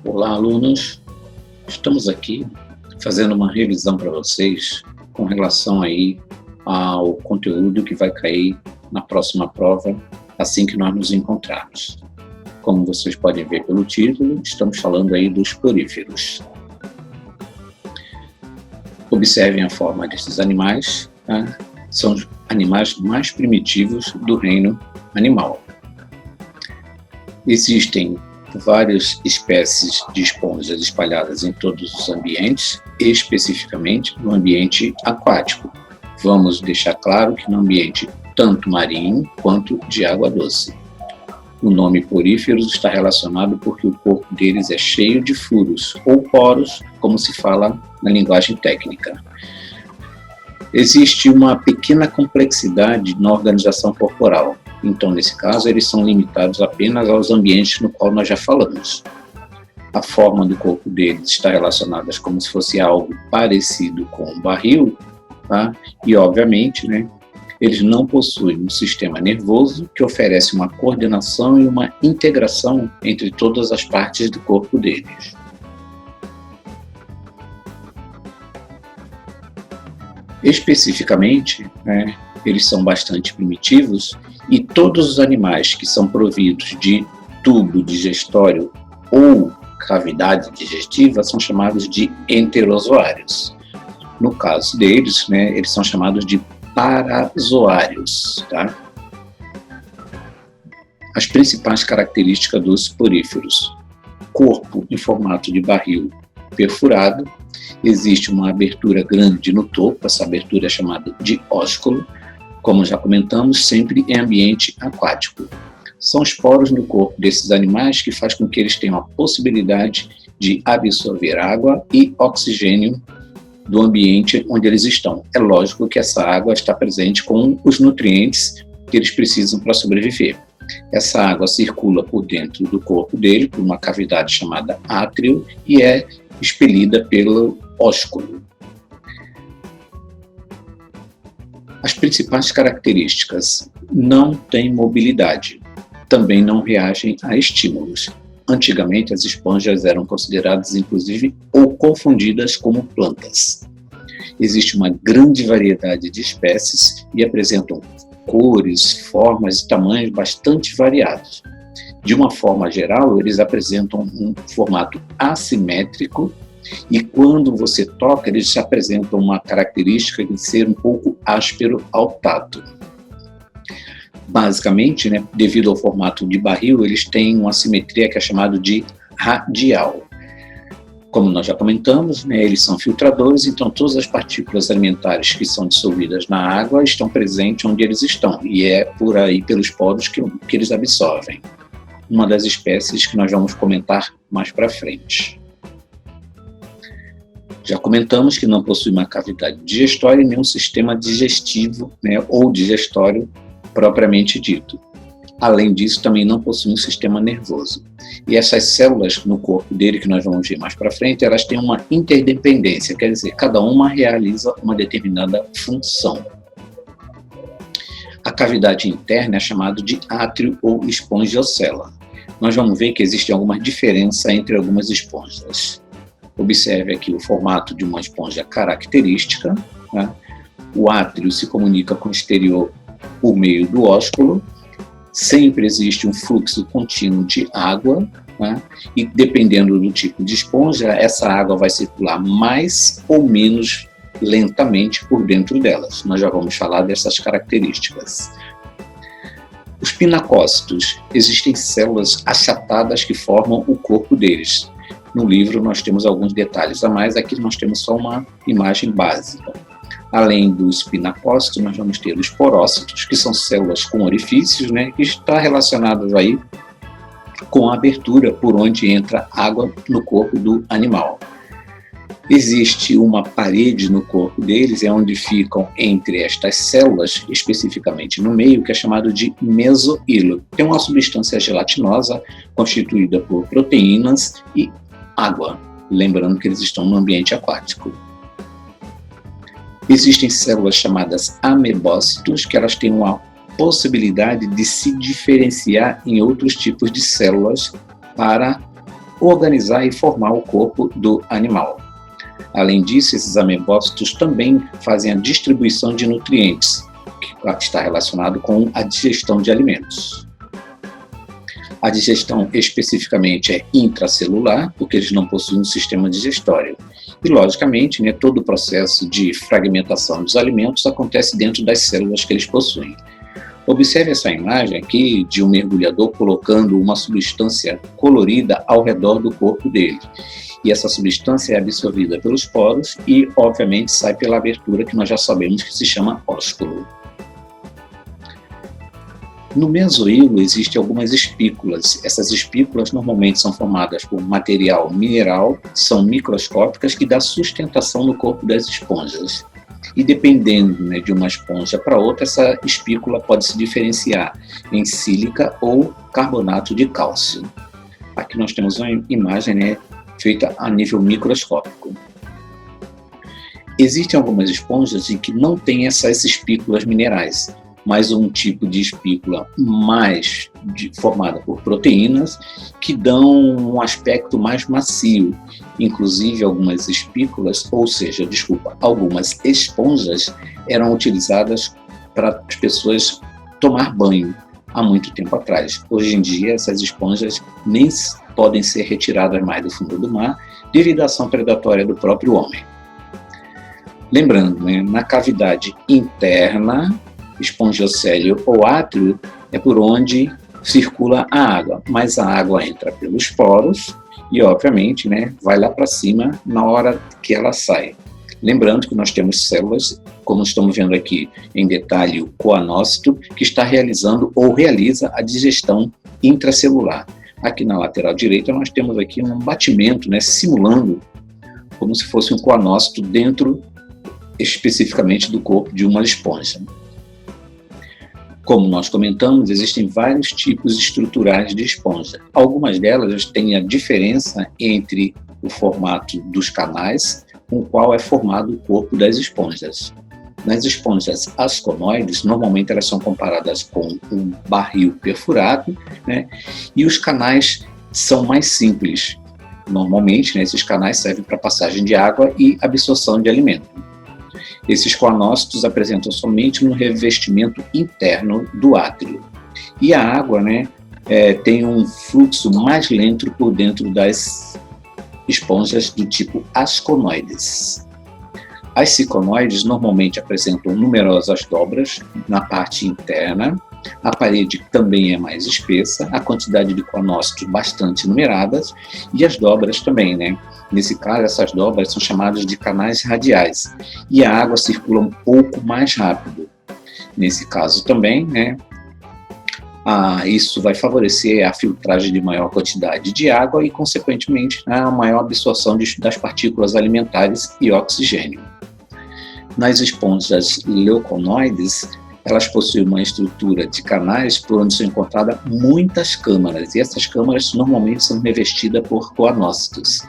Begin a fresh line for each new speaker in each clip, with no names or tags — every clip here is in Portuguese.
Olá, alunos! Estamos aqui fazendo uma revisão para vocês com relação aí ao conteúdo que vai cair na próxima prova assim que nós nos encontrarmos. Como vocês podem ver pelo título, estamos falando aí dos poríferos. Observem a forma desses animais, tá? São os animais mais primitivos do reino animal. Existem várias espécies de esponjas espalhadas em todos os ambientes, especificamente no ambiente aquático. Vamos deixar claro que no ambiente tanto marinho quanto de água doce. O nome poríferos está relacionado porque o corpo deles é cheio de furos ou poros, como se fala na linguagem técnica. Existe uma pequena complexidade na organização corporal. Então, nesse caso, eles são limitados apenas aos ambientes no qual nós já falamos. A forma do corpo deles está relacionada como se fosse algo parecido com um barril, tá? E, obviamente, eles não possuem um sistema nervoso que oferece uma coordenação e uma integração entre todas as partes do corpo deles. Especificamente, eles são bastante primitivos e todos os animais que são providos de tubo digestório ou cavidade digestiva são chamados de enterozoários. No caso deles, eles são chamados de parazoários. Tá? As principais características dos poríferos: corpo em formato de barril perfurado, existe uma abertura grande no topo, essa abertura é chamada de ósculo, como já comentamos, sempre em ambiente aquático. São os poros no corpo desses animais que faz com que eles tenham a possibilidade de absorver água e oxigênio do ambiente onde eles estão. É lógico que essa água está presente com os nutrientes que eles precisam para sobreviver. Essa água circula por dentro do corpo dele, por uma cavidade chamada átrio, e é expelida pelo ósculo. As principais características: não têm mobilidade, também não reagem a estímulos. Antigamente as esponjas eram consideradas inclusive ou confundidas como plantas. Existe uma grande variedade de espécies e apresentam cores, formas e tamanhos bastante variados. De uma forma geral, eles apresentam um formato assimétrico e quando você toca, eles apresentam uma característica de ser um pouco áspero ao tato. Basicamente, devido ao formato de barril, eles têm uma simetria que é chamada de radial. Como nós já comentamos, eles são filtradores, então todas as partículas alimentares que são dissolvidas na água estão presentes onde eles estão, e é por aí, pelos poros, que eles absorvem. Uma das espécies que nós vamos comentar mais para frente. Já comentamos que não possui uma cavidade digestória e nem um sistema digestivo, ou digestório propriamente dito. Além disso, também não possui um sistema nervoso. E essas células no corpo dele, que nós vamos ver mais para frente, elas têm uma interdependência, quer dizer, cada uma realiza uma determinada função. A cavidade interna é chamada de átrio ou espongiocela. Nós vamos ver que existe alguma diferença entre algumas esponjas. Observe aqui o formato de uma esponja característica. O átrio se comunica com o exterior por meio do ósculo. Sempre existe um fluxo contínuo de água, e dependendo do tipo de esponja, essa água vai circular mais ou menos lentamente por dentro delas. Nós já vamos falar dessas características. Os pinacócitos: existem células achatadas que formam o corpo deles. No livro nós temos alguns detalhes a mais, aqui nós temos só uma imagem básica. Além dos pinacócitos, nós vamos ter os porócitos, que são células com orifícios, que está relacionadas aí com a abertura por onde entra água no corpo do animal. Existe uma parede no corpo deles, é onde ficam entre estas células, especificamente no meio, que é chamado de mesohilo. Tem uma substância gelatinosa constituída por proteínas e água, lembrando que eles estão no ambiente aquático. Existem células chamadas amebócitos, que elas têm uma possibilidade de se diferenciar em outros tipos de células para organizar e formar o corpo do animal. Além disso, esses amebócitos também fazem a distribuição de nutrientes, que está relacionado com a digestão de alimentos. A digestão especificamente é intracelular, porque eles não possuem um sistema digestório. E, logicamente, todo o processo de fragmentação dos alimentos acontece dentro das células que eles possuem. Observe essa imagem aqui de um mergulhador colocando uma substância colorida ao redor do corpo dele. E essa substância é absorvida pelos poros e, obviamente, sai pela abertura que nós já sabemos que se chama ósculo. No mesohilo existem algumas espículas. Essas espículas normalmente são formadas por material mineral, são microscópicas que dão sustentação no corpo das esponjas. E dependendo de uma esponja para outra, essa espícula pode se diferenciar em sílica ou carbonato de cálcio. Aqui nós temos uma imagem feita a nível microscópico. Existem algumas esponjas em que não têm essas espículas minerais, mas um tipo de espícula mais formada por proteínas que dão um aspecto mais macio. Inclusive algumas espículas, algumas esponjas eram utilizadas para as pessoas tomar banho há muito tempo atrás. Hoje em dia essas esponjas nem podem ser retiradas mais do fundo do mar devido à ação predatória do próprio homem. Lembrando, na cavidade interna, espongiocélio ou átrio é por onde circula a água, mas a água entra pelos poros e, obviamente, vai lá para cima na hora que ela sai. Lembrando que nós temos células, como estamos vendo aqui em detalhe, o coanócito, que está realizando ou realiza a digestão intracelular. Aqui na lateral direita nós temos aqui um batimento, simulando como se fosse um coanócito dentro especificamente do corpo de uma esponja. Como nós comentamos, existem vários tipos estruturais de esponja. Algumas delas têm a diferença entre o formato dos canais com o qual é formado o corpo das esponjas. Nas esponjas asconoides, normalmente elas são comparadas com um barril perfurado, e os canais são mais simples. Normalmente, esses canais servem para passagem de água e absorção de alimento. Esses coanócitos apresentam somente um revestimento interno do átrio. E a água tem um fluxo mais lento por dentro das esponjas do tipo asconoides. As ciconoides normalmente apresentam numerosas dobras na parte interna, a parede também é mais espessa, a quantidade de coanócitos bastante numeradas e as dobras também, Nesse caso, essas dobras são chamadas de canais radiais e a água circula um pouco mais rápido. Nesse caso também, isso vai favorecer a filtragem de maior quantidade de água e, consequentemente, a maior absorção das partículas alimentares e oxigênio. Nas esponjas leuconoides, elas possuem uma estrutura de canais por onde são encontradas muitas câmaras, e essas câmaras normalmente são revestidas por coanócitos.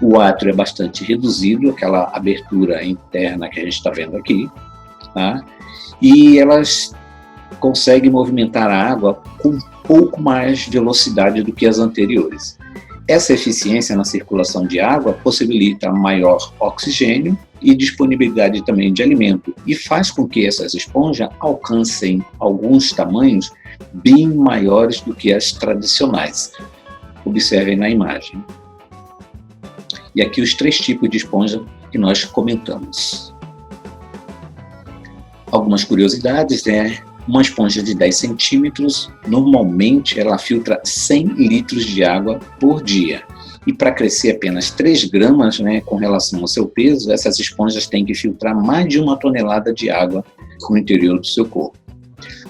O átrio é bastante reduzido, aquela abertura interna que a gente está vendo aqui, e elas conseguem movimentar a água com um pouco mais velocidade do que as anteriores. Essa eficiência na circulação de água possibilita maior oxigênio e disponibilidade também de alimento e faz com que essas esponjas alcancem alguns tamanhos bem maiores do que as tradicionais. Observem na imagem. E aqui os 3 tipos de esponja que nós comentamos. Algumas curiosidades, uma esponja de 10 centímetros, normalmente ela filtra 100 litros de água por dia. E para crescer apenas 3 gramas, com relação ao seu peso, essas esponjas têm que filtrar mais de 1 tonelada de água no interior do seu corpo.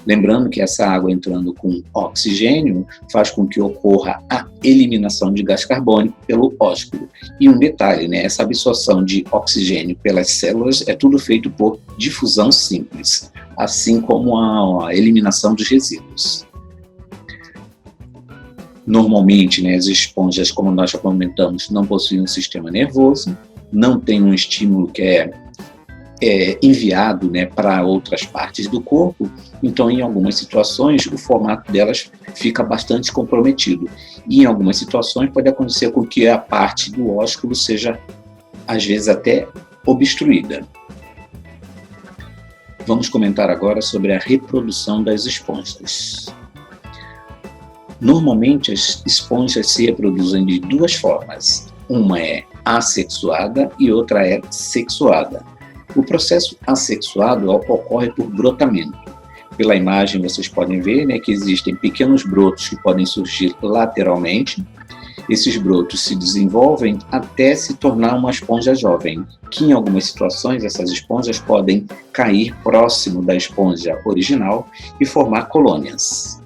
Lembrando que essa água entrando com oxigênio faz com que ocorra a eliminação de gás carbônico pelo ósculo. E um detalhe, essa absorção de oxigênio pelas células é tudo feito por difusão simples, assim como a eliminação dos resíduos. Normalmente, as esponjas, como nós já comentamos, não possuem um sistema nervoso, não tem um estímulo que é enviado, né, para outras partes do corpo, então em algumas situações o formato delas fica bastante comprometido. E em algumas situações pode acontecer com que a parte do ósculo seja, às vezes, até obstruída. Vamos comentar agora sobre a reprodução das esponjas. Normalmente as esponjas se reproduzem de duas formas. Uma é assexuada e outra é sexuada. O processo assexuado ocorre por brotamento. Pela imagem vocês podem ver, né, que existem pequenos brotos que podem surgir lateralmente. Esses brotos se desenvolvem até se tornar uma esponja jovem, que em algumas situações essas esponjas podem cair próximo da esponja original e formar colônias.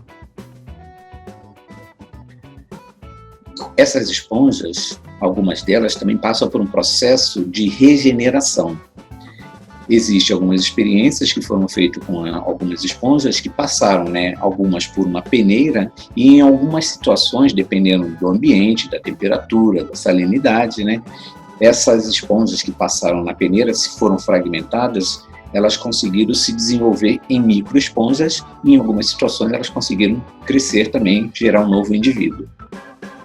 Essas esponjas, algumas delas também passam por um processo de regeneração. Existem algumas experiências que foram feitas com algumas esponjas que passaram, né, algumas por uma peneira e em algumas situações, dependendo do ambiente, da temperatura, da salinidade, né, essas esponjas que passaram na peneira, se foram fragmentadas, elas conseguiram se desenvolver em microesponjas e em algumas situações elas conseguiram crescer também, gerar um novo indivíduo.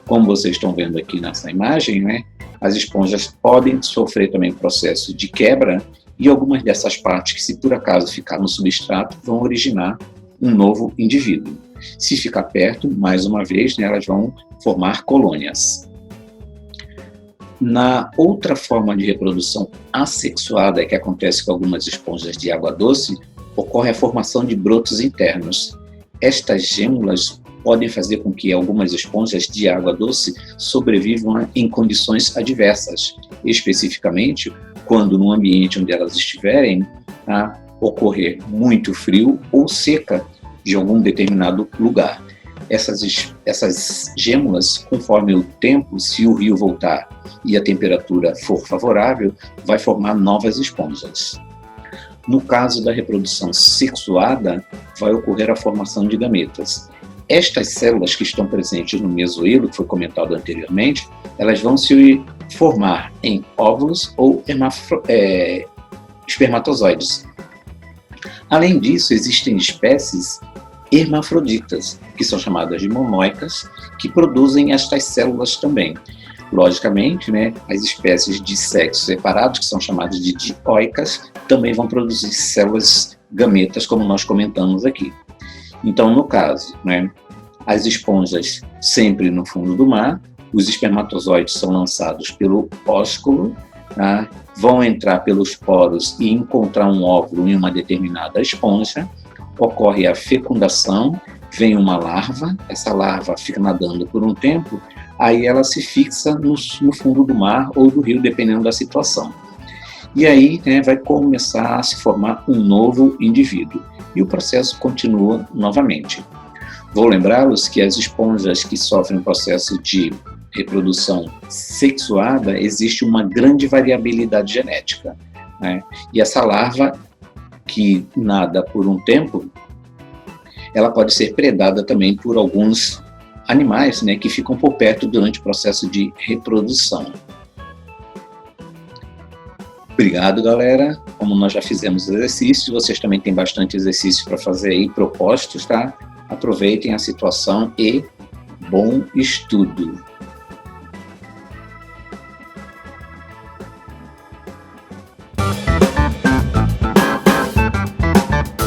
Como vocês estão vendo aqui nessa imagem, né, as esponjas podem sofrer também processo de quebra e algumas dessas partes que, se por acaso ficar no substrato, vão originar um novo indivíduo. Se ficar perto, mais uma vez, né, elas vão formar colônias. Na outra forma de reprodução assexuada, que acontece com algumas esponjas de água doce, ocorre a formação de brotos internos. Estas gêmulas podem fazer com que algumas esponjas de água doce sobrevivam em condições adversas, especificamente quando no ambiente onde elas estiverem ocorrer muito frio ou seca de algum determinado lugar. Essas gêmulas, conforme o tempo, se o rio voltar e a temperatura for favorável, vai formar novas esponjas. No caso da reprodução sexuada, vai ocorrer a formação de gametas. Estas células que estão presentes no mesohilo, que foi comentado anteriormente, elas vão se formar em óvulos ou espermatozoides. Além disso, existem espécies hermafroditas, que são chamadas de monóicas, que produzem estas células também. Logicamente, né, as espécies de sexo separados, que são chamadas de dioicas, também vão produzir células gametas, como nós comentamos aqui. Então, no caso, né, as esponjas sempre no fundo do mar, os espermatozoides são lançados pelo ósculo, tá? Vão entrar pelos poros e encontrar um óvulo em uma determinada esponja, ocorre a fecundação, vem uma larva, essa larva fica nadando por um tempo, aí ela se fixa no fundo do mar ou do rio, dependendo da situação. E aí, né, vai começar a se formar um novo indivíduo. E o processo continua novamente. Vou lembrá-los que as esponjas que sofrem o processo de reprodução sexuada, existe uma grande variabilidade genética, né? E essa larva, que nada por um tempo, ela pode ser predada também por alguns animais, né, que ficam por perto durante o processo de reprodução. Obrigado, galera. Como nós já fizemos exercícios, vocês também têm bastante exercício para fazer aí, propostos, tá? Aproveitem a situação e bom estudo!